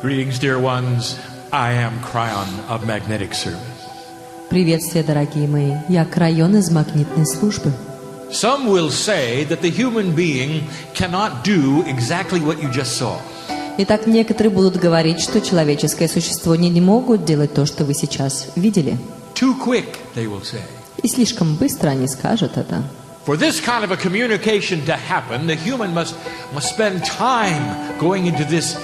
Greetings, dear ones. I am Kryon of Magnetic Service. Приветствие, дорогие мои. Я Kryon из магнитной службы. Some will say that the human being cannot do exactly what you just saw. Итак, некоторые будут говорить, что человеческое существо не могут делать то, что вы сейчас видели. Too quick, they will say. И слишком быстро они скажут это. For this kind of a communication to happen, the human must spend time going into this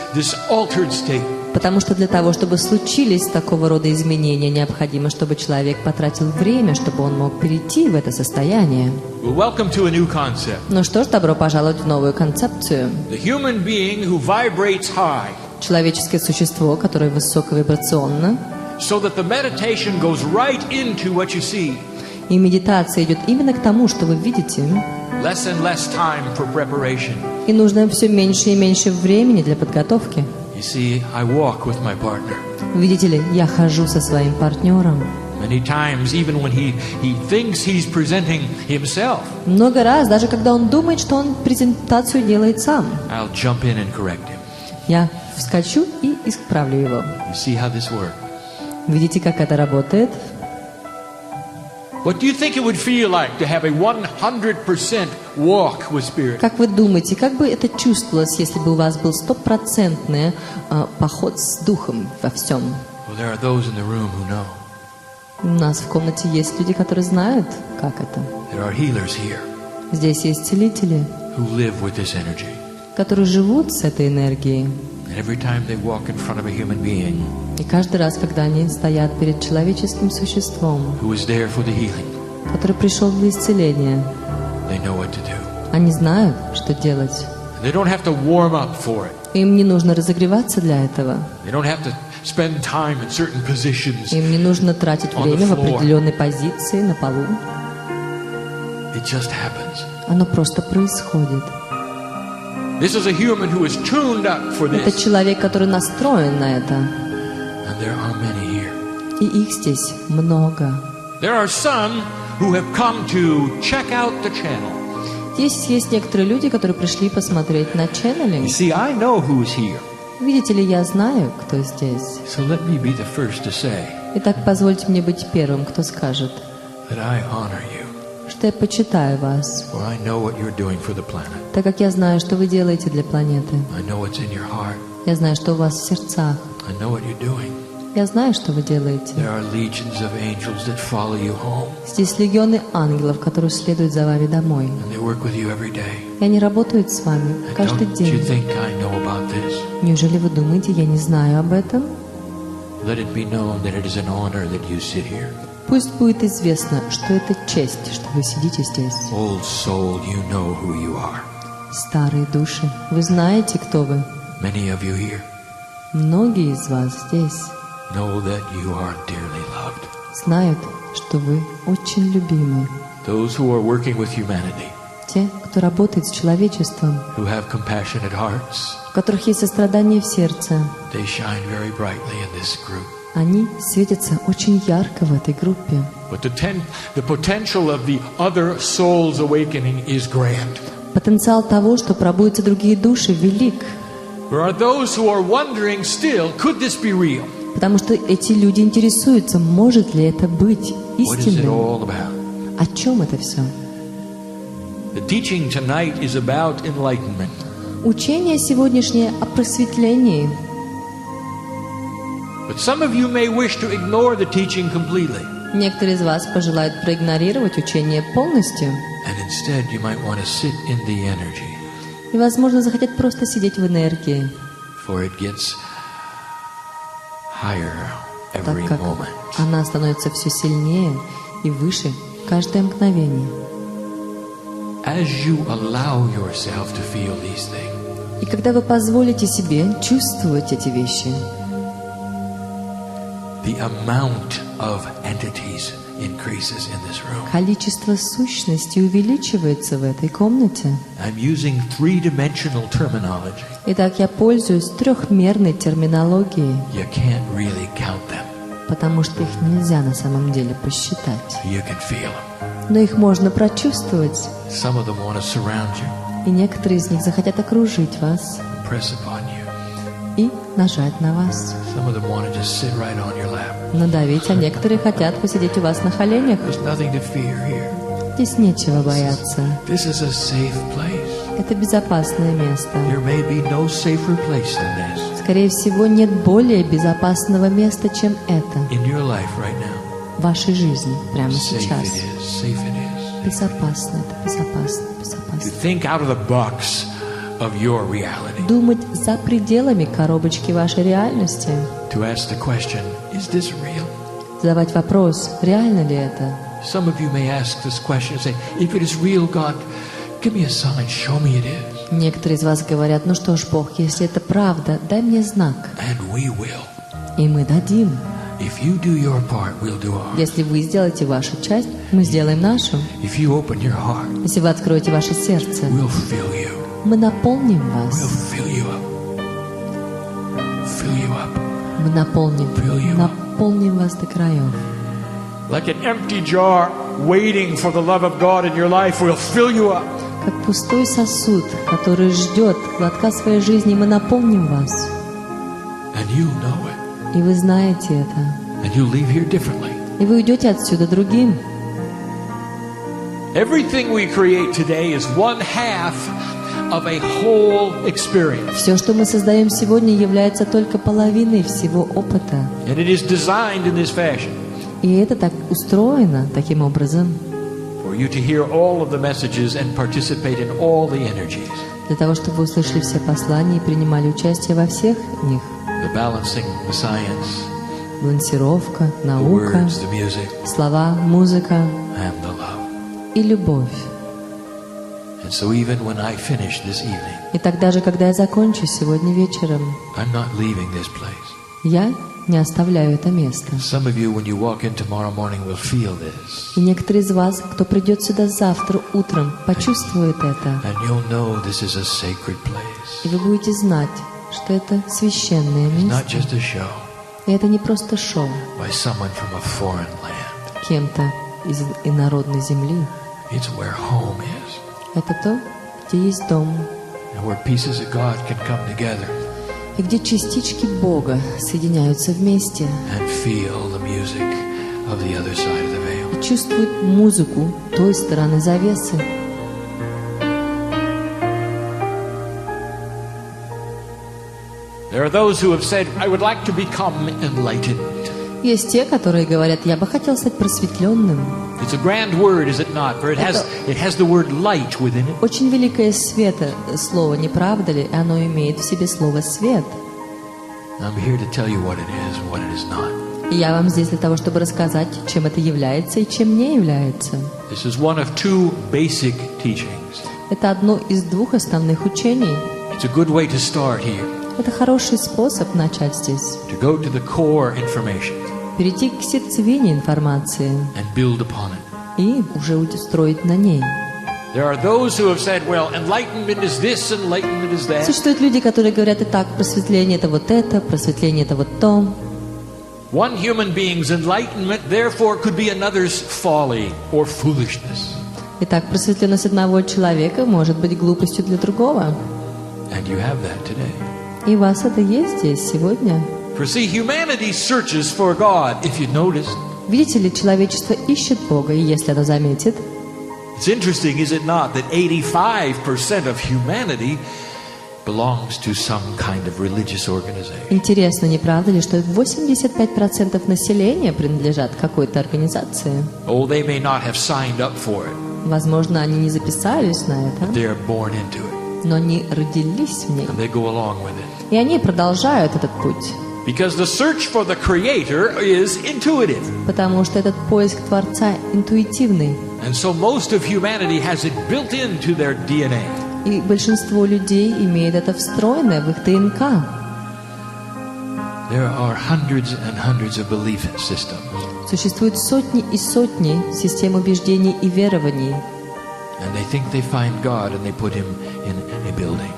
altered state. Потому что для того, чтобы случились такого рода изменения, необходимо, чтобы человек потратил время, чтобы он мог перейти в это состояние. Well, welcome to a new concept. Ну что ж, добро пожаловать в новую концепцию. The human being who vibrates high. Человеческое существо, которое высоковибрационно. So that the meditation goes right into what you see. И медитация идет именно к тому, что вы видите. Less and less time for preparation. И нужно все меньше и меньше времени для подготовки. You see, I walk with my partner. Видите ли, я хожу со своим партнером. Many times, even when he thinks he's presenting himself. Много раз, даже когда он думает, что он презентацию делает сам. I'll jump in and correct him. Я вскочу и исправлю его. You see how this works? Видите, как это работает? What do you think it would feel like to have a 100% walk with Spirit? Как вы думаете, как бы это чувствовалось, если бы у вас был стопроцентный поход с Духом во всем? Well, there are those in the room who know. У нас в комнате есть люди, которые знают, как это. There are healers here Здесь есть целители, who live with this energy. которые живут с этой энергией. And every time they walk in front of a human being И каждый раз, когда они стоят перед человеческим существом, who is there for the healing, который пришел для исцеления, they know what to do. они знают, что делать. And they don't have to warm up for it. Им не нужно разогреваться для этого. They don't have to spend time in certain positions. Им не нужно тратить время в определенной позиции на полу. It just happens. Оно просто происходит. This is a human who is tuned up for Это this. человек, который настроен на это. And there are many here. И их здесь много. There are some who have come to check out the channel. Здесь есть некоторые люди, которые пришли посмотреть на You ченнелинг. see, I know who's here. Видите ли, я знаю, кто здесь. So let me be the first to say Итак, позвольте мне быть первым, кто скажет, that I honor you, что я почитаю вас, for I know what you're doing for the planet. так как я знаю, что вы делаете для планеты. I know what's in your heart. Я знаю, что у вас в сердцах. I know what you're doing. Я знаю, что вы делаете. There are legions of angels that follow you home, Здесь легионы ангелов, которые следуют за вами домой. and they work with you every day. И они работают с вами And каждый don't you день. think I know about this? Неужели вы думаете, я не знаю об этом? Let it be known that it is an honor that you sit here. Пусть будет известно, что это честь, что вы сидите здесь. Old soul, you know who you are. Старые души, вы знаете, кто вы. Many of you here Многие из вас здесь know that you are dearly loved. знают, что вы очень любимы. Those who are working with humanity, Те, кто работает с человечеством, who have compassionate hearts, у которых есть сострадание в сердце, they shine very brightly in this group. они светятся очень ярко в этой группе. But the potential of the other soul's awakening is grand. Потенциал того, что пробудятся другие души, велик. There are those who are wondering still, could this be real? Потому что эти люди интересуются, может ли это быть What is it истинным. all about? О чем это все? The teaching tonight is about enlightenment. Учение сегодняшнее о просветлении. But some of you may wish to ignore the teaching completely. Некоторые из вас пожелают проигнорировать учение полностью. And instead you might want to sit in the energy. И, возможно, захотят просто сидеть в энергии, For it gets higher так every как moment. она становится все сильнее и выше каждое мгновение. As you allow yourself to feel these things, И когда вы позволите себе чувствовать эти вещи, the amount of entities increases in this room. количество сущностей увеличивается в этой комнате. I'm using three-dimensional terminology. Итак, я пользуюсь трехмерной терминологией, You can't really count them. потому что их нельзя на самом деле посчитать. You can feel them. Но их можно прочувствовать, Some of them want to surround you, и некоторые из них захотят окружить вас, press upon you. и нажать на вас. Some of them want to just sit right on your lap. Надавить, а некоторые хотят посидеть у вас на коленях. There's nothing to fear here. Здесь нечего бояться. This is a safe place. Это безопасное место. There may be no safer place than this Скорее всего, нет более безопасного места, чем это in your life right now. в вашей жизни прямо Safe сейчас. it is. Safe it is. Безопасно, это безопасно, To безопасно. think out of the box of your reality. Думать за пределами коробочки вашей реальности. To ask the question, is this real? Задавать вопрос, реально ли это? Some of you may ask this question and say, if it is real, God, give me a sign, show me it is. Некоторые из вас говорят, ну что ж, Бог, если это правда, дай мне знак. And we will. И мы дадим. If you do your part, we'll do ours. Если вы сделаете вашу часть, мы сделаем нашу. If you open your heart, Если вы откроете ваше сердце, we'll fill you. мы наполним We'll вас. fill you up. Fill you up. Мы наполним вас до краев. Like an empty jar waiting for the love of God in your life, we'll fill you up. Как пустой сосуд, который ждет глотка своей жизни, мы наполним вас. And you know it. И вы знаете это. And you leave here differently. И вы уйдете отсюда другим. Everything we create today is one half of a whole experience. Все, что мы создаем сегодня, является только половиной всего опыта. And it is designed in this fashion И это так устроено таким образом, for you to hear all of the messages and participate in all the energies. для того, чтобы вы услышали все послания и принимали участие во всех них. The balancing, the science, Балансировка, the наука, words, the music, слова, музыка and the love. и любовь. And so even when I finish this evening, И тогда же, когда я закончу сегодня вечером, I'm not leaving this place. я не оставляю это место. Some of you, when you walk in tomorrow morning, will feel this. И некоторые из вас, кто придет сюда завтра утром, почувствует это. And you'll know this is a sacred place. И вы будете знать, что это священное It's not место. just a show И это не просто шоу by someone from a foreign land. кем-то из инородной земли. It's where home is. Это то, где есть дом, And where pieces of God can come together и где частички Бога соединяются вместе and feel the music of the other side of the veil. и чувствуют музыку той стороны завесы. There are those who have said, I would like to become enlightened. Есть те, которые говорят, я бы хотел стать просветленным. It's a grand word, is it not? For it has the word light within it. Очень великое света слово, не правда ли? Оно имеет в себе слово «свет». I'm here to tell you what it is and what it is not. И я вам здесь для того, чтобы рассказать, чем это является и чем не является. This is one of two basic teachings. Это одно из двух основных учений. It's a good way to start here, Это хороший способ начать здесь. to go to the core information Перейти к сердцевине информации and build upon it. и уже устроить на ней. There are those who have said, well, enlightenment is this, enlightenment is that. Существуют люди, которые говорят, итак, просветление это вот это, просветление это вот то. One human being's enlightenment, therefore, could be another's folly or foolishness. Итак, просветленность одного человека может быть глупостью для другого. And you have that today. И у вас это есть здесь сегодня. For see, humanity searches for God, if you noticed. Видите ли, человечество ищет Бога, и если оно заметит, It's interesting, is it not, that 85% of humanity belongs to some kind of religious organization. интересно, не правда ли, что 85% населения принадлежат какой-то организации? Oh, they may not have signed up for it, Возможно, они не записались на это, but they are born into it, но они родились в ней. and they go along with it. И они продолжают этот путь, Because the search for the Creator is intuitive. потому что этот поиск Творца интуитивный. And so most of humanity has it built into their DNA. И большинство людей имеет это встроенное в их ДНК. There are hundreds and hundreds of belief systems. Существуют сотни и сотни систем убеждений и верований. And they think they find God and they put Him in a building.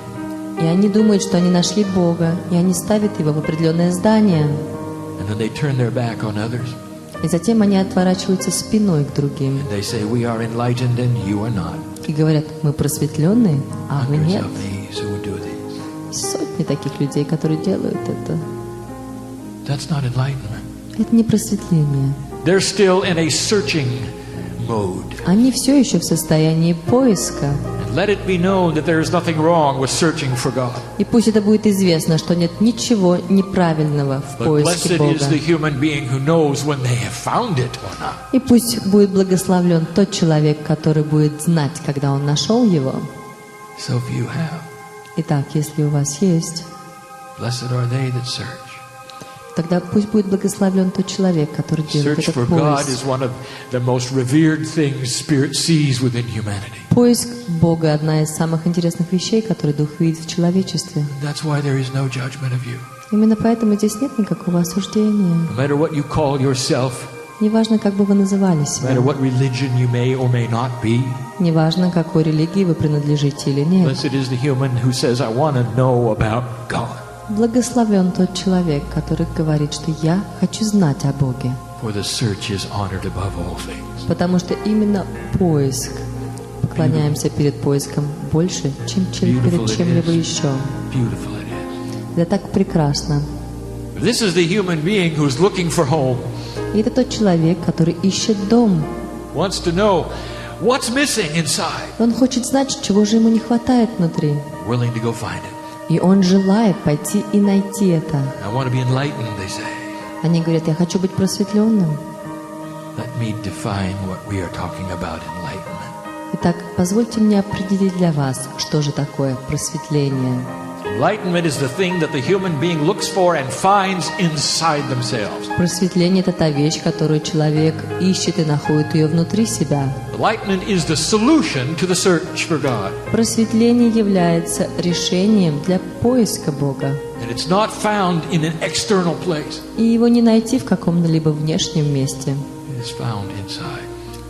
И они думают, что они нашли Бога, и они ставят Его в определенное здание. And then they turn their back on others. И затем они отворачиваются спиной к другим. And they say, we are enlightened and you are not. И говорят, мы просветленные, а вы Hundreds нет. of these who would do these. сотни таких людей, которые делают это. That's not enlightenment. Это не просветление. They're still in a searching mode. Они все еще в состоянии поиска. And let it be known that there is nothing wrong with searching for God. И пусть это будет известно, что нет ничего неправильного в But поиске blessed Бога. is the human being who knows when they have found it or not. И пусть будет благословлен тот человек, который будет знать, когда он нашел его. So if you have, Итак, если у вас есть, blessed are they that search. тогда пусть будет благословлен тот человек, который делает Search for этот God поиск. is one of the most revered things Spirit sees within humanity. Поиск Бога – одна из самых интересных вещей, которые Дух видит в человечестве. That's why there is no judgment of you. Именно поэтому здесь нет никакого осуждения. No matter what you call yourself, Неважно, как бы вы называли no себя. matter what religion you may or may not be, Неважно, какой религии вы принадлежите или нет. blessed is the human who says, I want to know about God. Благословен тот человек, который говорит, что я хочу знать о Боге. For the search is honored above all things. Потому что именно поиск, поклоняемся перед поиском больше, чем перед чем-либо еще. Beautiful it is. Это так прекрасно. This is the human being who's looking for home, И это тот человек, который ищет дом. wants to know what's missing inside, Он хочет знать, чего же ему не хватает внутри. willing to go find it. И он желает пойти и найти это. I want to be enlightened, they say. Они говорят, я хочу быть просветленным. Let me define what we are talking about, enlightenment. Итак, позвольте мне определить для вас, что же такое просветление. Enlightenment is the thing that the human being looks for and finds inside themselves. Просветление – это та вещь, которую человек ищет и находит ее внутри себя. Enlightenment is the solution to the search for God. Просветление является решением для поиска Бога. And it's not found in an external place. И его не найти в каком-либо внешнем месте. It is found inside.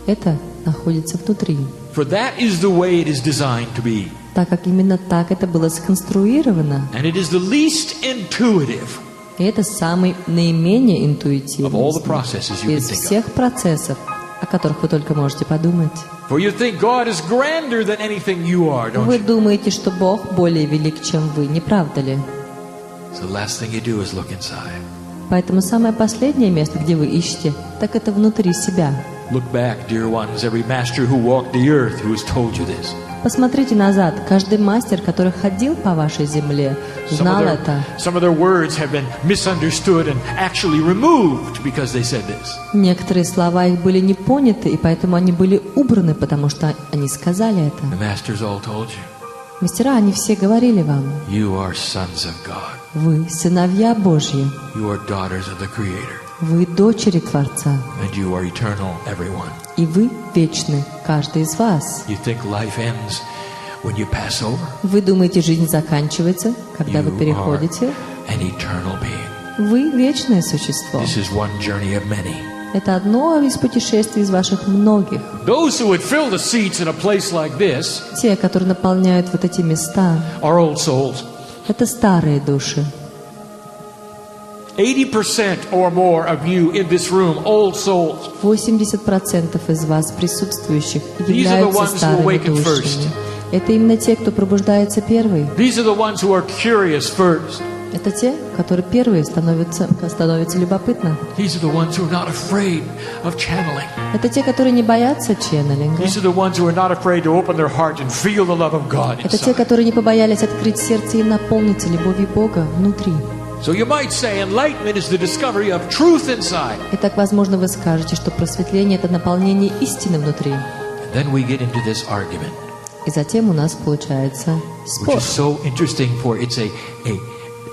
Это находится внутри. For that is the way it is designed to be. Так как именно так это было сконструировано. And it is the least intuitive И это самый наименее of all the интуитивный processes you can из think of. всех процессов, о которых вы только можете подумать. For you think God is grander than anything you are, don't Вы you? думаете, что Бог более велик, чем вы, не правда ли? So the last thing you do is look inside. Поэтому самое последнее место, где вы ищете, так это внутри себя. Look back, dear ones, every master who walked the earth who has told you this. Посмотрите назад. Каждый мастер, который ходил по вашей земле, знал это. Some of their words have been misunderstood and actually removed because they said this. Некоторые слова их были не поняты, и поэтому они были убраны, потому что они сказали это. The masters all told you, Мастера, они все говорили вам: you are sons of God. вы сыновья Божьи, You are daughters of the Creator. вы дочери Творца, And you are eternal, everyone. и вы вечны, каждый из вас. You think life ends when you pass over? Вы думаете, жизнь заканчивается, когда вы You переходите? An eternal being. Вы вечное существо. This is one journey of many. Это одно из путешествий из ваших многих. Those who would fill the seats in a place like this Те, которые наполняют вот эти места, are old souls. это старые души. 80% or more of you in this room, old souls. 80% из вас, присутствующих, These are the являются ones who старыми awaken душами. first. Это именно те, кто пробуждается первый. These are the ones who are curious first. Это те, которые первые становятся любопытны. These are the ones who are not afraid of channeling. Это те, которые не боятся ченнелинга. These are the ones who are not afraid to open their heart and feel the love of God Это те, inside. которые не побоялись открыть сердце и наполниться любовью Бога внутри. So you might say enlightenment is the discovery of truth inside. Итак, возможно, вы скажете, что просветление – это наполнение истины внутри. And then we get into this argument, И затем у нас получается which спор. is so interesting for it's a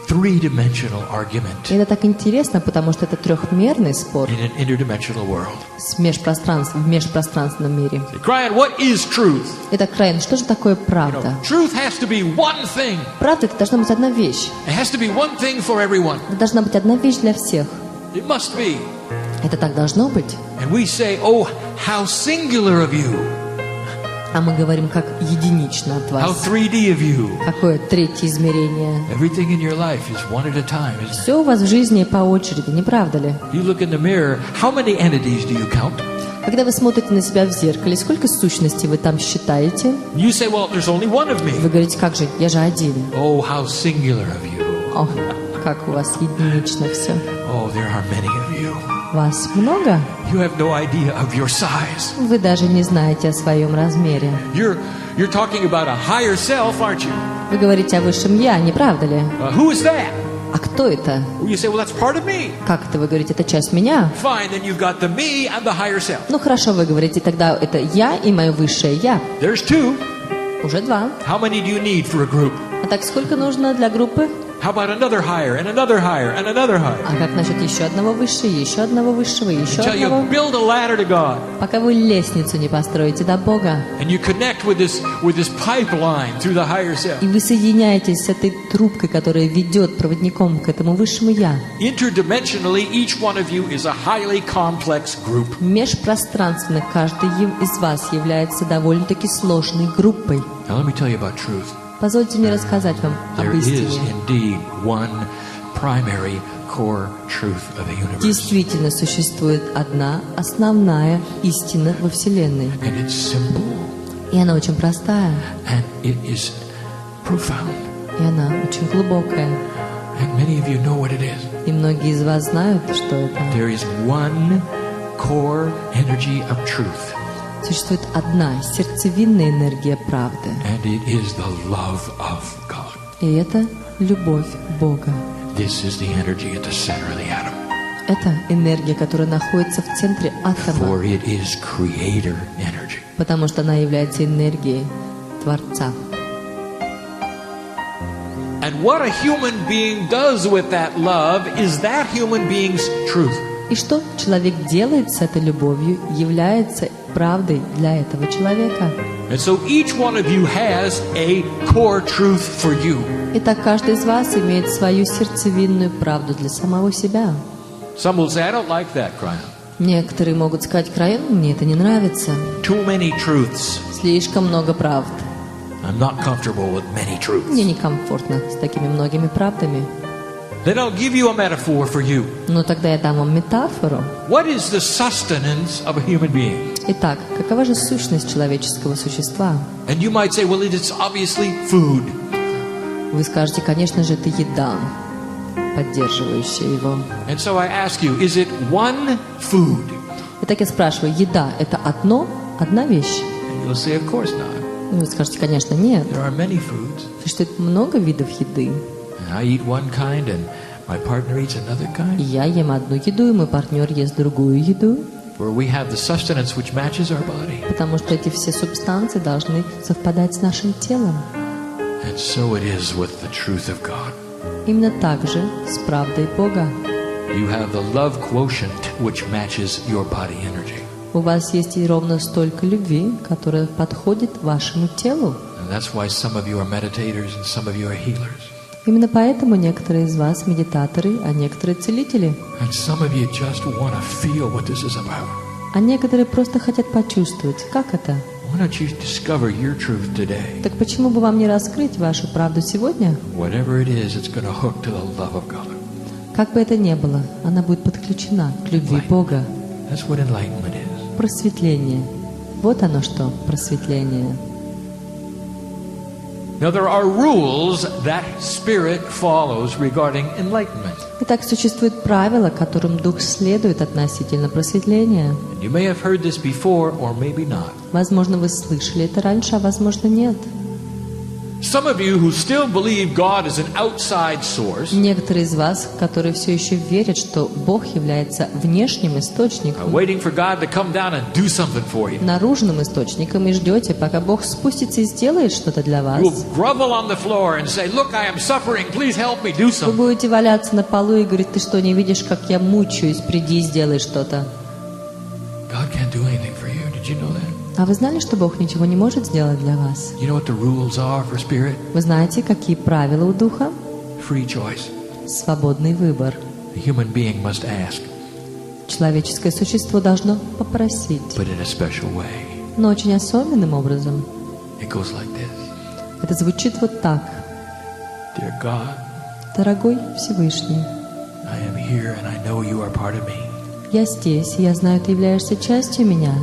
three-dimensional argument И это так интересно, потому что это трехмерный спор in an interdimensional world. в межпространственном мире. Kryon, what is truth? Итак, Крайон, что же такое правда? Truth has to be one thing. Правда – это должна быть одна вещь. It has to be one thing for everyone. Это должна быть одна вещь для всех. It must be. Это так должно быть. And we say, oh, how singular of you. А мы говорим, как единично от How вас. 3D of you. Какое третье измерение? Everything in your life is one at a time, isn't it? Все у вас в жизни по очереди, не правда ли? You look in the mirror, how many entities do you count? Когда вы смотрите на себя в зеркале, сколько сущностей вы там считаете? You say, well, there's only one of me. Вы говорите, как же, я же один. Oh, how singular of you. О, как у вас единично все. Oh, there are many of you. Вас много? You have no idea of your size. Вы даже не знаете о своем размере. You're talking about a higher self, aren't you? Вы говорите о высшем я, не правда ли? Who is that? А кто это? You say, well, that's part of me. Как это вы говорите, это часть меня? Fine, then you've got the me and the higher self. Ну хорошо, вы говорите, тогда это я и мое высшее я. There's two. Уже два. How many do you need for a group? А так сколько нужно для группы? How about another higher and another higher and another higher? А как насчет еще одного высшего, еще одного высшего, еще Until одного? you build a ladder to God. Пока вы лестницу не построите до Бога. And you connect with this pipeline through the higher self. И вы соединяетесь с этой трубкой, которая ведет проводником к этому высшему я. Interdimensionally, each one of you is a highly complex group. Межпространственно каждый из вас является довольно-таки сложной группой. Now let me tell you about truth. Позвольте мне рассказать вам об There is истине. indeed one primary core truth of the universe. Действительно существует одна основная истина во Вселенной. And it's simple. И она очень простая. And it is profound. И она очень глубокая. And many of you know what it is. И многие из вас знают, что это. There is one core energy of truth. Существует одна сердцевинная энергия правды. And it is the love of God. И это любовь Бога. This is the energy at the center of the atom. Это энергия, которая находится в центре атома. For it is creator energy. Потому что она является энергией Творца. And what a human being does with that love is that human being's truth. И что человек делает с этой любовью, является правдой для этого человека. And so each one of you has a core truth for you. Итак, каждый из вас имеет свою сердцевинную правду для самого себя. Some will say, I don't like that, Kryon. Некоторые могут сказать, Крайон, мне это не нравится. Too many truths. Слишком много правд. I'm not comfortable with many truths. Мне некомфортно с такими многими правдами. Then I'll give you a metaphor for you. Но тогда я дам вам метафору. What is the sustenance of a human being? Итак, какова же сущность человеческого существа? And you might say, well, it's obviously food. Вы скажете, конечно же, это еда, поддерживающая его. And so I ask you, is it one food? Итак, я спрашиваю, еда – это одна вещь? And you'll say, of course not. Вы скажете, конечно, нет. There are many foods. Существует много видов еды. And I eat one kind and my partner eats another kind. И я ем одну еду, и мой партнер ест другую еду. Where we have the sustenance which matches our body. Потому что эти все субстанции должны совпадать с нашим телом. And so it is with the truth of God. Именно так же с правдой Бога. You have the love quotient which matches your body energy. У вас есть и ровно столько любви, которая подходит вашему телу. And that's why some of you are meditators and some of you are healers. Именно поэтому некоторые из вас медитаторы, а некоторые целители. And some of you just want to feel what this is about. А некоторые просто хотят почувствовать, как это. Why don't you discover your truth today? Так почему бы вам не раскрыть вашу правду сегодня? Whatever it is, it's going to hook to the love of God. Как бы это ни было, она будет подключена к любви Бога. That's what enlightenment is. Просветление. Вот оно что, просветление. Now there are rules that Spirit follows regarding enlightenment. Итак, существуют правила, которым Дух следует относительно просветления. And you may have heard this before or maybe not. Возможно, вы слышали это раньше, а возможно, нет. Some of you who still believe God is an outside source Некоторые из вас, которые все еще верят, что Бог является внешним are источником, waiting for God to come down and do something for you. наружным источником, и ждете, пока Бог спустится и сделает что-то для вас. You'll grovel on the floor and say, look, I am suffering, please help me do Вы something. будете валяться на полу и говорить, ты что, не видишь, как я мучаюсь, приди и сделай что-то. God can't do anything for you. Did you know that? А вы знали, что Бог ничего не может сделать для вас? You know what the rules are for Spirit? Вы знаете, какие правила у Духа? Free choice. Свободный выбор. A human being must ask, Человеческое существо должно попросить, but in a special way. но очень особенным образом. It goes like this. Это звучит вот так. Dear God, Дорогой Всевышний, I am here and I know you are part of me. Я здесь, и я знаю, ты являешься частью меня.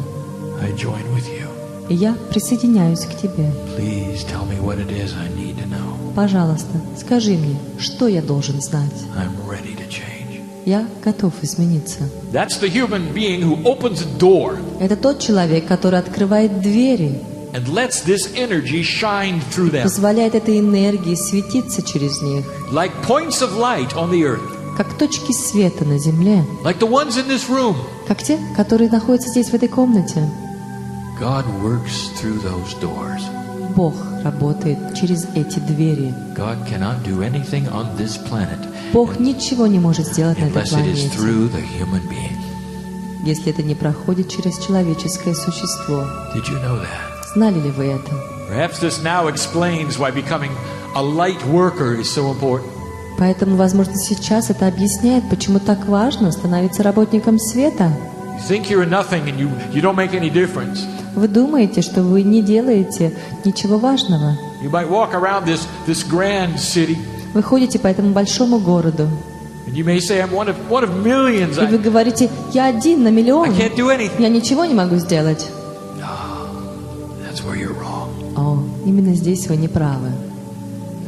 I join with you. И я присоединяюсь к тебе. Please tell me what it is I need to know. Пожалуйста, скажи мне, что я должен знать. I'm ready to change. Я готов измениться. That's the human being who opens a door Это тот человек, который открывает двери, and lets this energy shine through them, позволяет этой энергии светиться через них, like points of light on the earth, как точки света на земле, like the ones in this room. как те, которые находятся здесь, в этой комнате. God works through those doors. Бог работает через эти двери. God cannot do anything on this planet Бог ничего не может сделать на этой unless it is планете, through the human being. если это не проходит через человеческое существо. Did you know that? Знали ли вы это? Perhaps this now explains why becoming a light worker is so important. Поэтому, возможно, сейчас это объясняет, почему так важно становиться работником света. You think you're nothing and you don't make any difference. Вы думаете, что вы не делаете ничего важного. You might walk around this grand city Вы ходите по этому большому городу, and you may say, I'm one of millions. и вы говорите, я один на миллион, I can't do anything. я ничего не могу сделать. That's where you're wrong. О, именно здесь вы не правы.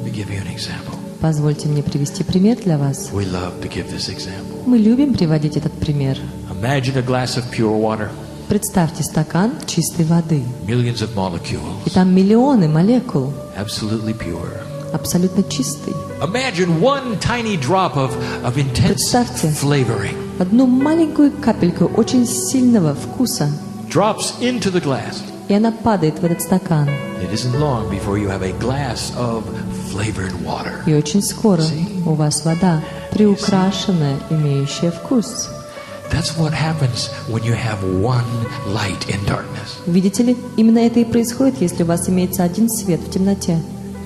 Let me give you an example. Позвольте мне привести пример для вас. We love to give this example. Мы любим приводить этот пример. Imagine a glass of pure water, Представьте стакан чистой воды, millions of и molecules, там миллионы молекул, absolutely pure. абсолютно чистый. Imagine one tiny drop of intense Представьте. flavoring Одну маленькую капельку очень сильного вкуса, drops into the glass. и она падает в этот стакан. It isn't long before you have a glass of flavored water. И очень скоро у вас вода, приукрашенная, имеющая вкус. That's what happens when you have one light in darkness. Видите ли, именно это и происходит, если у вас имеется один свет в темноте.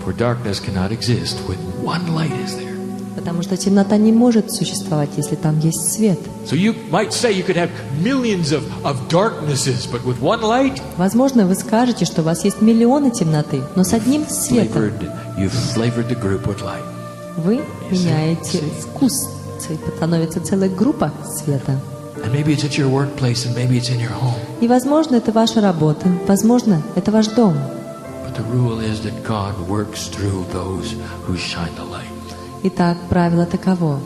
For darkness cannot exist when one light is there. Потому что темнота не может существовать, если там есть свет. So you might say you could have millions of darknesses, but with one light, Возможно, вы скажете, что у вас есть миллионы темноты, но с одним светом you've flavored the group with light. вы меняете вкус. Становится целая группа света. And maybe it's at your workplace, and maybe it's in your home. И, возможно, это ваша работа, возможно, это ваш дом. But the rule is that God works through those who shine the light. Итак, правило таково.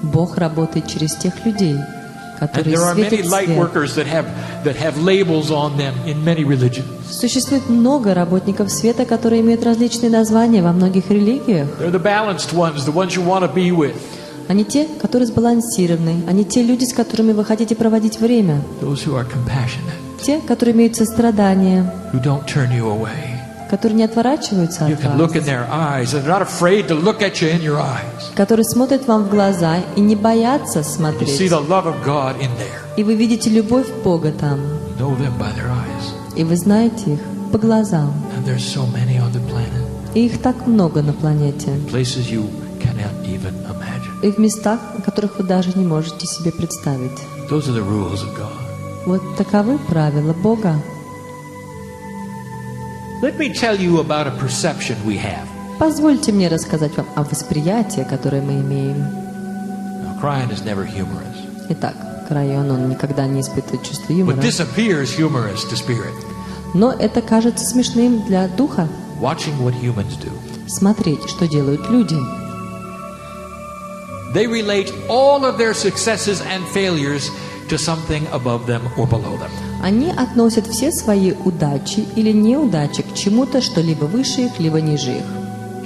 Бог работает через тех людей, And которые there are many светят light свет. workers that have labels on them in many religions. Существует много работников света, которые имеют различные названия во многих религиях. They're the balanced ones, the ones you want to be with. Они те, которые сбалансированы. Они те люди, с которыми вы хотите проводить время. Those who are compassionate, Те, которые имеют сострадание, who don't turn you away. которые не отворачиваются You от can look in вас, their eyes and they're not afraid to look at you in your eyes. которые смотрят вам в глаза и не боятся You see смотреть. the love of God in there. И вы видите любовь Бога там. Know them by their eyes. И вы знаете их по глазам. And there's so many on the planet. И их так много на планете. Places you cannot even imagine. И в местах, о которых вы даже не можете себе представить. Those are the rules of God. Вот таковы правила Бога. Let me tell you about a perception we have. Позвольте мне рассказать вам о восприятии, которое мы имеем. Now, Kryon is never humorous, Итак, Крайон, он никогда не испытывает чувство юмора. but this appears humorous to spirit. Но это кажется смешным для духа. Watching what humans do. Смотреть, что делают люди. They relate all of their successes and failures to something above them or below them. Они относят все свои удачи или неудачи к чему-то, что либо выше их, либо ниже их.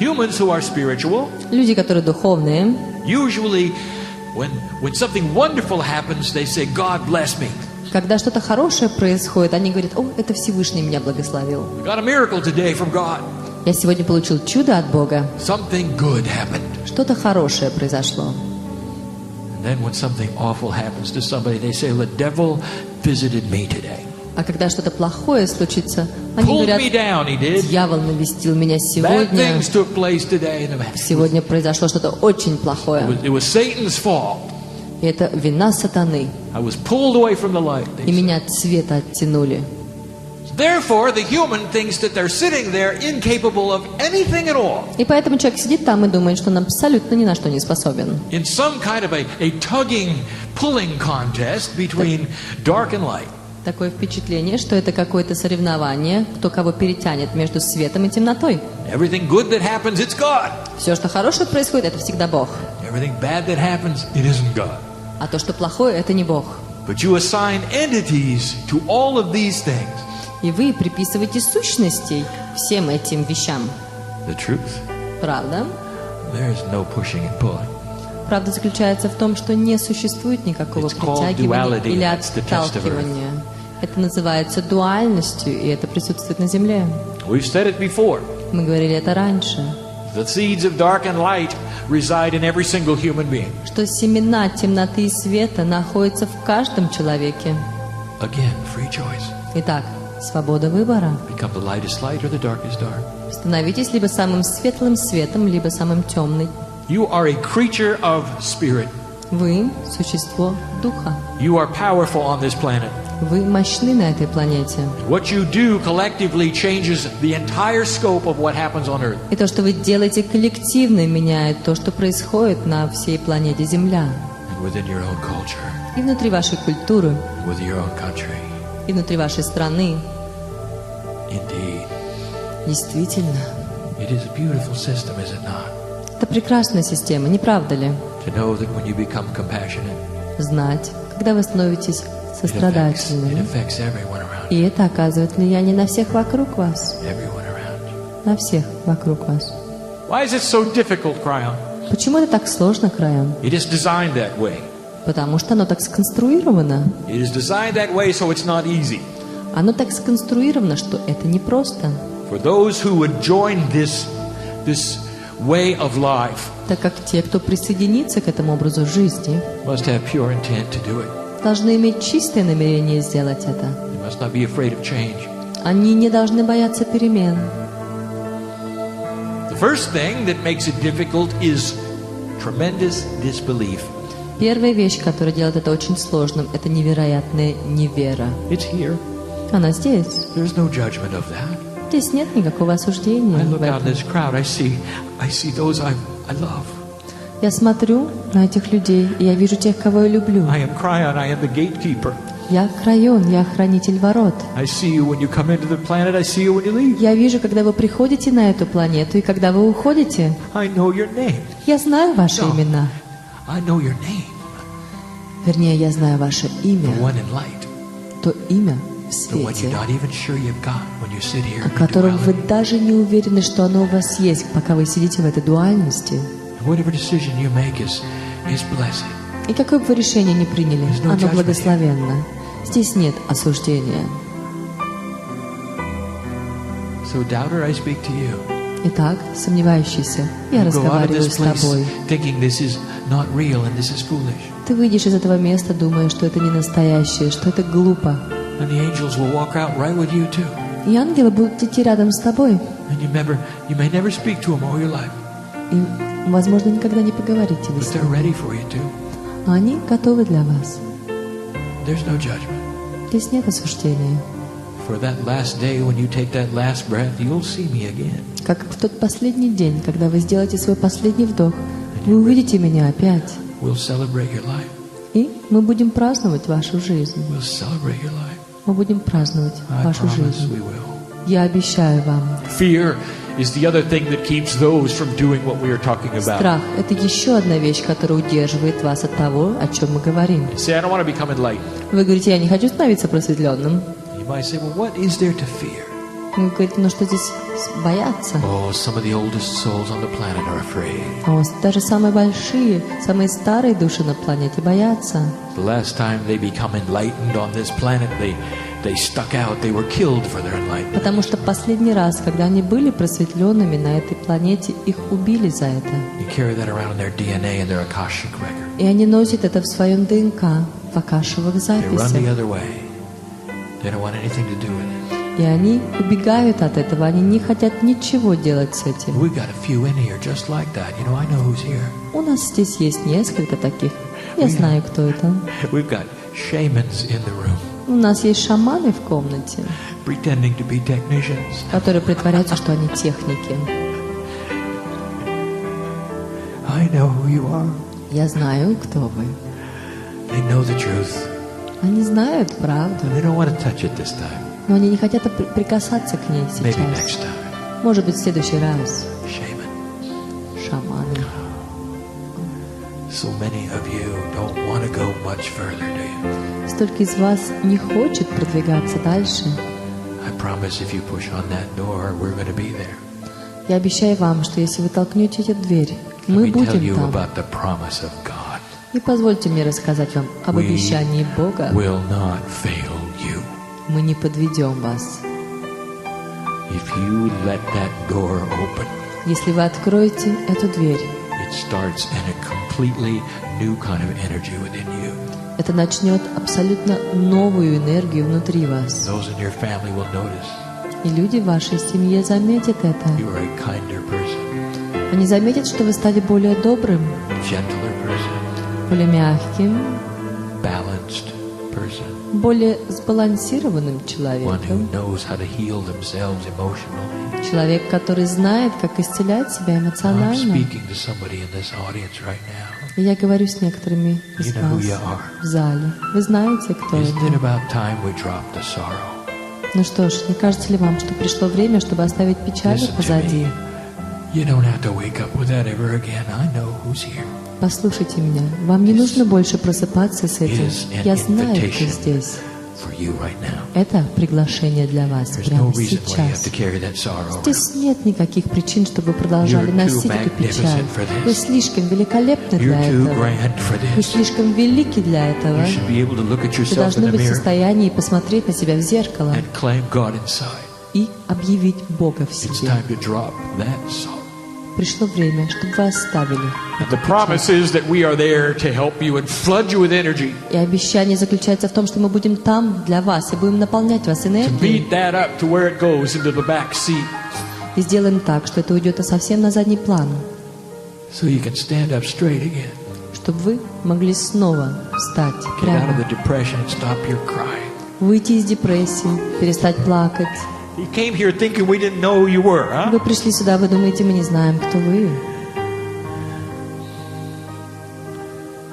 Humans who are spiritual, Люди, которые духовные, usually when something wonderful happens, they say, God bless me. когда что-то хорошее происходит, они говорят: «О, это Всевышний меня благословил. We got a miracle today from God. Я сегодня получил чудо от Бога. Something good happened. Что-то хорошее произошло». And then when something awful happens to somebody, they say, the devil visited me today. А когда что-то плохое случится, они Pulled говорят: me down, he did. «Дьявол навестил меня Bad сегодня. things took place today. Сегодня произошло что-то очень плохое. It was Satan's fault. И это вина сатаны. I was pulled away from the light. И меня от света оттянули». Therefore, the human thinks that they're sitting there incapable of anything at all. И поэтому человек сидит там и думает, что он абсолютно ни на что не способен. In some kind of a tugging, pulling contest between dark and light. Такое впечатление, что это какое-то соревнование, кто кого перетянет между светом и темнотой. Everything good that happens, it's God. Все, что хорошее происходит, это всегда Бог. Everything bad that happens, it isn't God. А то, что плохое, это не Бог. But you assign entities to all of these things. И вы приписываете сущностей всем этим вещам. The truth, Правда? there's no pushing and pulling. Правда заключается в том, что не существует никакого It's called притягивания duality. или That's the test of отталкивания. Это называется дуальностью, и это присутствует на Земле. We've said it before. Мы говорили это раньше, The seeds of dark and light reside in every single human being. что семена темноты и света находятся в каждом человеке. Again, free choice. Итак, свобода выбора. Become the lightest light or the darkest dark. Становитесь либо самым светлым светом, либо самым темным. You are a creature of spirit. Вы – существо духа. You are powerful on this planet. Вы мощны на этой планете. What you do collectively changes the entire scope of what happens on Earth. И то, что вы делаете коллективно, меняет то, что происходит на всей планете Земля. And within your own culture, И внутри вашей культуры, with your own country. и внутри вашей страны. Indeed. Действительно. It is a beautiful system, is it not? Это прекрасная система, не правда ли? To know that when you become compassionate, Знать, когда вы становитесь it сострадательными. affects everyone around И you. это оказывает влияние на всех вокруг вас. Everyone around you. На всех вокруг вас. Why is it so difficult, Kryon? Почему это так сложно, Крайон? It is designed that way. Потому что оно так сконструировано. It is designed that way so it's not easy. Оно так сконструировано, что это непросто. For those who would join this way of life, Так как те, кто присоединится к этому образу жизни, must have pure intent to do it. должны иметь чистое намерение сделать это. They must not be afraid of change. Они не должны бояться перемен. The first thing that makes it difficult is tremendous disbelief. Первая вещь, которая делает это очень сложным, это невероятная невера. It's here. Она здесь. There's no judgment of that. Здесь нет никакого осуждения. I в look out in этом. this crowd, I see those I love. Я смотрю на этих людей, и я вижу тех, кого я люблю. I am Kryon, I am the gatekeeper. Я Крайон, я хранитель ворот. I see you when you come into the planet, I see you when you leave. Я вижу, когда вы приходите на эту планету, и когда вы уходите. I know your name. Я знаю ваши имена. I know your name. Вернее, я знаю ваше имя. The one in light. То имя в The one you're свете, not even sure you've got when you sit here о and котором dwell вы in. даже не уверены, что оно у вас есть, пока вы сидите в этой дуальности. Whatever decision you make is blessing. И какое бы вы решение ни приняли, There's no оно judgment благословенно. Здесь нет осуждения. So, doubter, I speak to you. Итак, сомневающийся, я You go out of разговариваю this с place тобой. thinking this is not real and this is foolish. Ты выйдешь из этого места, думая, что это не настоящее, что это глупо. And the angels will walk out right with you too. И ангелы будут идти рядом с тобой. And you may never speak to them all your life, И, возможно, никогда не поговорите вы but с they're ними. ready for you too. Но они готовы для вас. There's no judgment. Здесь нет осуждения. For that last day when you take that last breath, you'll see me again. Как в тот последний день, когда вы сделаете свой последний вдох, вы увидите меня опять. We'll celebrate your life. И мы будем праздновать вашу жизнь. We'll celebrate your life. Мы будем праздновать I вашу promise жизнь. we will. Я обещаю вам. Fear is the other thing that keeps those from doing what we are talking about. Страх – это еще одна вещь, которая удерживает вас от того, о чем мы говорим. You say, I don't want to become enlightened. Вы говорите, я не хочу становиться просветленным. You might say, well, what is there to fear? Вы говорите, ну что здесь бояться? Oh, some of the oldest souls on the planet are afraid. Даже самые большие, самые старые души на планете боятся. The last time they become enlightened on this planet, they stuck out. They were killed for their enlightenment. Потому что последний раз, когда они были просветленными на этой планете, их убили за это. They carry that around in their DNA and their Akashic record. И они носят это в своем ДНК, в акашевых They run the записях. other way. They don't want anything to do with it. И они убегают от этого, они не хотят ничего делать с этим. We've got a few in here just like that. I know who's here. У нас здесь есть несколько таких. Я знаю, кто это. We've got shamans in the room, У нас есть шаманы в комнате, pretending to be technicians. которые притворяются, что они техники. I know who you are. Я знаю, кто вы. They know the truth. Они знают правду, They don't want to touch it this time. но они не хотят прикасаться к ней Maybe next сейчас. time. Может быть, в следующий раз. Shaman. Шаманы. So many of you don't want to go much further, do you? Столько из вас не хочет продвигаться дальше. I promise if you push on that door, we're going to be there. Я обещаю вам, что если вы толкнете эту дверь, Let мы me tell будем you там. about the promise of God. И позвольте мне рассказать вам об We обещании Бога. will not fail you. Мы не подведем вас. If you let that door open, Если вы откроете эту дверь, it starts in a completely new kind of energy within you. это начнет абсолютно новую энергию внутри вас. Those in your family will notice И люди в вашей семье заметят это. you are a kinder person, Они заметят, что вы стали более добрым, gentler person, более мягким, balanced person, более сбалансированным one who человеком. knows how to heal themselves emotionally. Человек, который знает, как исцелять себя I'm эмоционально. speaking to somebody in this audience right now. И я говорю с некоторыми из You know who вас you are. в зале. Вы знаете, кто Isn't it это? about time we drop the sorrow? Ну что ж, не кажется ли вам, что пришло время, чтобы оставить печаль Listen to позади? me. You don't have to wake up with that ever again. I know who's here. Послушайте меня, вам не нужно больше просыпаться с этим. Я знаю, кто здесь. For you right now. Это приглашение для вас There's прямо no reason why you have сейчас. to carry that sorrow around. Здесь нет никаких причин, чтобы вы продолжали You're too носить эту печаль. magnificent for this. Вы слишком великолепны для You're too этого. grand for Вы this. слишком велики для этого. You should be able to look at Вы yourself in должны the быть в mirror состоянии посмотреть на себя в зеркало and claim God inside. и объявить Бога в It's себе. time to drop that sorrow. Пришло время, чтобы вы оставили. And the promise is that we are there to help you and flood you with energy. И обещание заключается в том, что мы будем там для вас и будем наполнять вас To энергией. beat that up to where it goes into the back seat И сделаем так, что это уйдет совсем на задний план, so you can stand up straight again. чтобы вы могли снова встать Get out of прямо, the depression and stop your crying. выйти из депрессии, перестать плакать. You came here thinking we didn't know who you were, huh? Вы пришли сюда, вы думаете, мы не знаем, кто вы.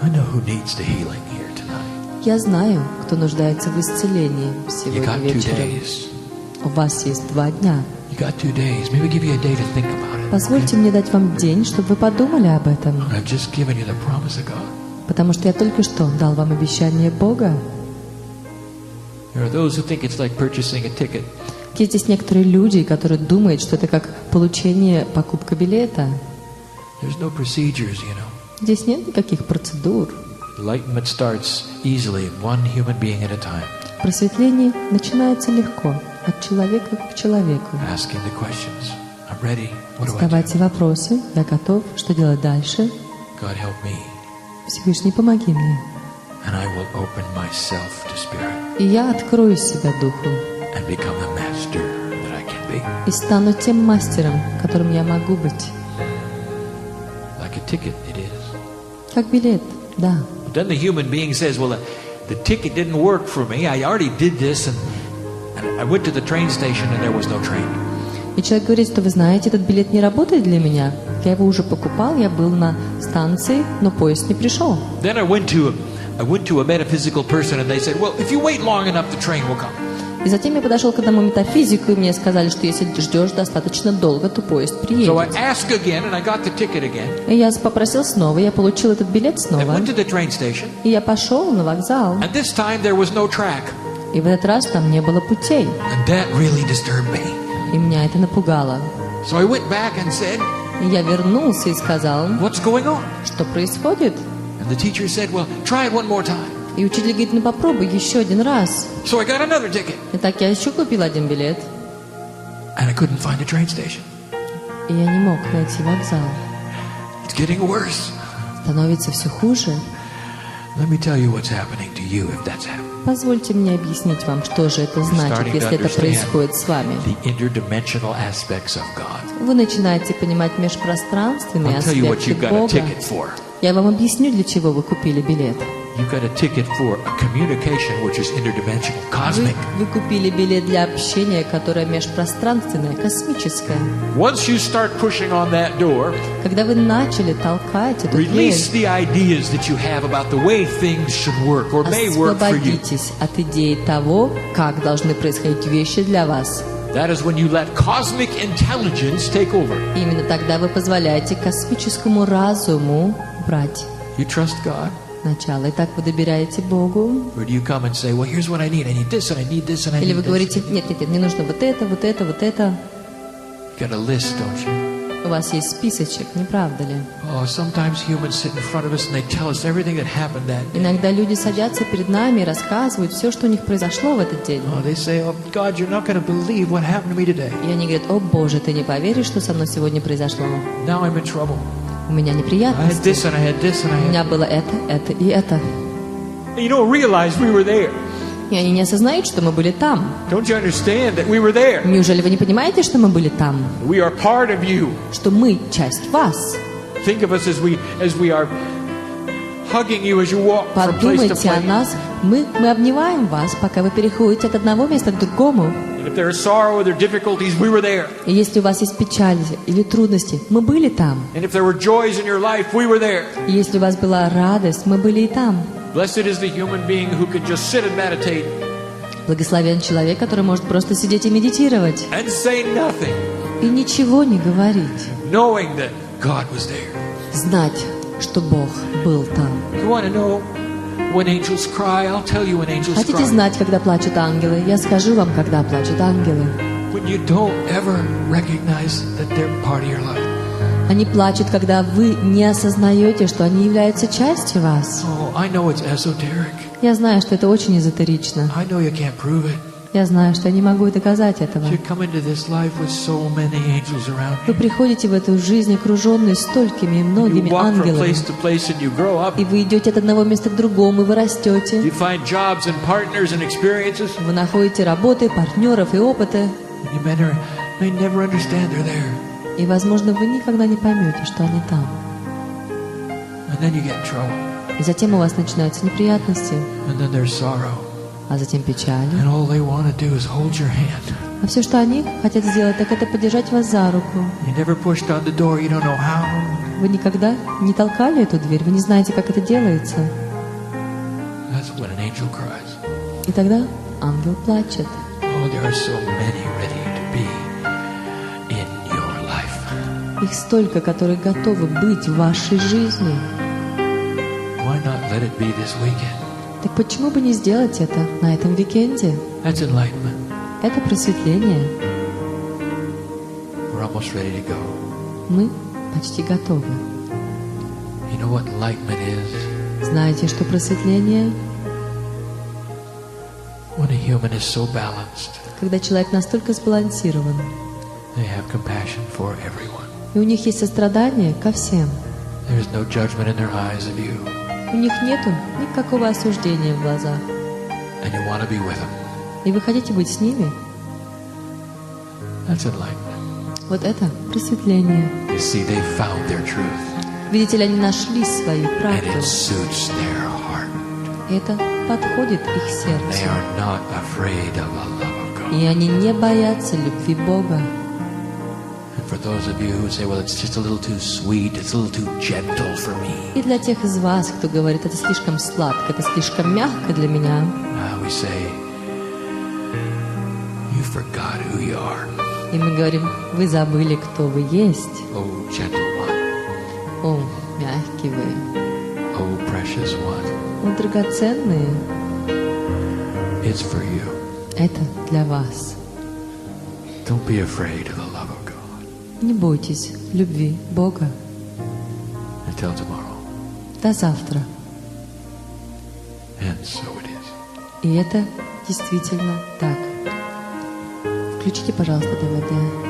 I know who needs the healing here tonight. Я знаю, кто нуждается в исцелении You сегодня got 2 вечером. days. У вас есть 2 дня. You got 2 days. Maybe give you a day to think about it. Позвольте мне дать вам день, чтобы вы подумали об этом. I've just given you the promise of God. Потому что я только что дал вам обещание Бога. There are those who think it's like purchasing a ticket. Есть здесь некоторые люди, которые думают, что это как получение, покупка билета. There's no procedures, you know. Здесь нет никаких процедур. Enlightenment starts easily, one human being at a time. Просветление начинается легко, от человека к человеку. Asking the questions. I'm ready. What do I do? Задавайте вопросы. Я готов. Что делать дальше? God help me. Всевышний, помоги мне. And I will open myself to Spirit И я открою себя Духу. and become the master that I can be. И стану тем мастером, которым я могу быть. Like a ticket, it is. Как билет, да. But then the human being says, well, the ticket didn't work for me. I already did this, and I went to the train station and there was no train. И человек говорит, что вы знаете, этот билет не работает для меня. Я его уже покупал, я был на станции, но поезд не пришел. Then I went to a metaphysical person and they said, well, if you wait long enough, the train will come. И затем я подошел к одному метафизику, и мне сказали, что если ждешь достаточно долго, то поезд So I приедет. asked again and I got the ticket again. И я попросил снова, я получил этот билет I снова. went to the train station И я пошел на вокзал. and this time there was no track. И в этот раз там не было путей. And that really disturbed me. И меня это напугало. So I went back and said, И я вернулся и сказал, what's going on? что происходит. And the teacher said, well, try it one more time. И учитель говорит, ну попробуй еще один раз. So I got another ticket И так я еще купил один билет. and I couldn't find a train station. И я не мог найти вокзал. It's getting worse. Становится все хуже. Let me tell you what's happening to you if that's happening. Позвольте мне объяснить вам, что же это значит, если это происходит с вами. The interdimensional aspects of God. Вы начинаете понимать межпространственные I'll tell you what аспекты you've got a Бога. ticket for. Я вам объясню, для чего вы купили билет. You got a ticket for a communication which is interdimensional, cosmic. Вы купили билет для общения, которое межпространственное, космическое. Once you start pushing on that door, Когда вы начали толкать эту дверь, release the ideas that you have about the way things should work or may work for you. освободитесь от идеи того, как должны происходить вещи для вас. That is when you let cosmic intelligence take over. Именно тогда вы позволяете космическому разуму брать You trust God? начало. И так вы добираете Богу. Or do you come and say, well, here's what I need. I need this, and I need this, and I Или need вы this. говорите, нет, мне нужно вот это, вот это, вот это. You got a list, don't you? У вас есть списочек, не правда ли? Oh, sometimes humans sit in front of us and they tell us everything that happened that day. Иногда люди садятся перед нами и рассказывают все, что у них произошло в этот день. Oh, they say, oh, God, you're not going to believe what happened to me today. И они говорят, о Боже, ты не поверишь, что со мной сегодня произошло. Now I'm in trouble. У меня I had неприятности. this, and I had this, and У I had... меня было это и это. And you don't realize we were there. И они не осознают, что мы были там. Don't you understand that we were there? Неужели вы не понимаете, что мы были там? We are part of you. Что мы часть вас? Think of us as we are hugging you as you walk from place to Подумайте о place. нас. Мы обнимаем вас, пока вы переходите от одного места к другому. And if there is sorrow or there are difficulties, we were there. И если у вас есть печали или трудности, мы были там. And if there were joys in your life, we were there. И если у вас была радость, мы были и там. Blessed is the human being who can just sit and meditate Благословен человек, который может просто сидеть и медитировать. and say nothing, И ничего не говорить. knowing that God was there. Знать, что Бог был там. You want to know when angels cry? I'll tell you when angels Хотите cry. знать, когда плачут ангелы? Я скажу вам, когда плачут ангелы. When you don't ever recognize that they're part of your life. Они плачут, когда вы не осознаете, что они являются частью вас. Oh, I know it's esoteric. Я знаю, что это очень эзотерично. I know you can't prove it. Я знаю, что я не могу доказать этого. You come into this life with so many angels around Вы you. приходите в эту жизнь, окруженные столькими и You многими walk from ангелами. place to place and you grow up. И вы идете от одного места к другому, и вы растете. You find jobs and partners and experiences. Вы находите работы, партнеров и опыты. And you may never understand they're there. И, возможно, вы никогда не поймете, что они там. And then you get in trouble. И затем у вас начинаются неприятности, And then there's sorrow. а затем печали. And all they want to do is hold your hand. А все, что они хотят сделать, так это подержать вас за руку. You never pushed on the door. You don't know how. Вы никогда не толкали эту дверь, вы не знаете, как это делается. That's when an angel cries. И тогда ангел плачет. Oh, there are so many ready to be in your life. Их столько, которые готовы быть в вашей жизни. Why not let it be this weekend? Так почему бы не сделать это на этом уикенде? That's enlightenment. Это просветление. We're almost ready to go. Мы почти готовы. You know what enlightenment is? Знаете, что просветление? When a human is so balanced, Когда человек настолько сбалансирован, they have compassion for everyone. и у них есть сострадание ко всем. There is no judgment in their eyes of you, У них нету никакого осуждения в глазах. and you want to be with them. И вы хотите быть с ними? That's enlightenment. Вот это просветление. You see, they found their truth, Видите ли, они нашли свою and правду. it suits their heart. И это подходит их They сердцу. are not afraid of the love of God. И они не боятся любви Бога. And for those of you who say, well, it's just a little too sweet, it's a little too gentle for me, И для тех из вас, кто говорит, это слишком сладко, это слишком мягко для меня, we say, you forgot who you are. и мы говорим, вы забыли, кто вы есть. Oh, gentle one. О, мягкий вы, Oh, precious one. о, драгоценные, It's for you. это для вас. Don't be afraid of the love of God. Не бойтесь любви Бога. Until tomorrow. До завтра. And so it is. И это действительно так. Включите, пожалуйста, ДВД.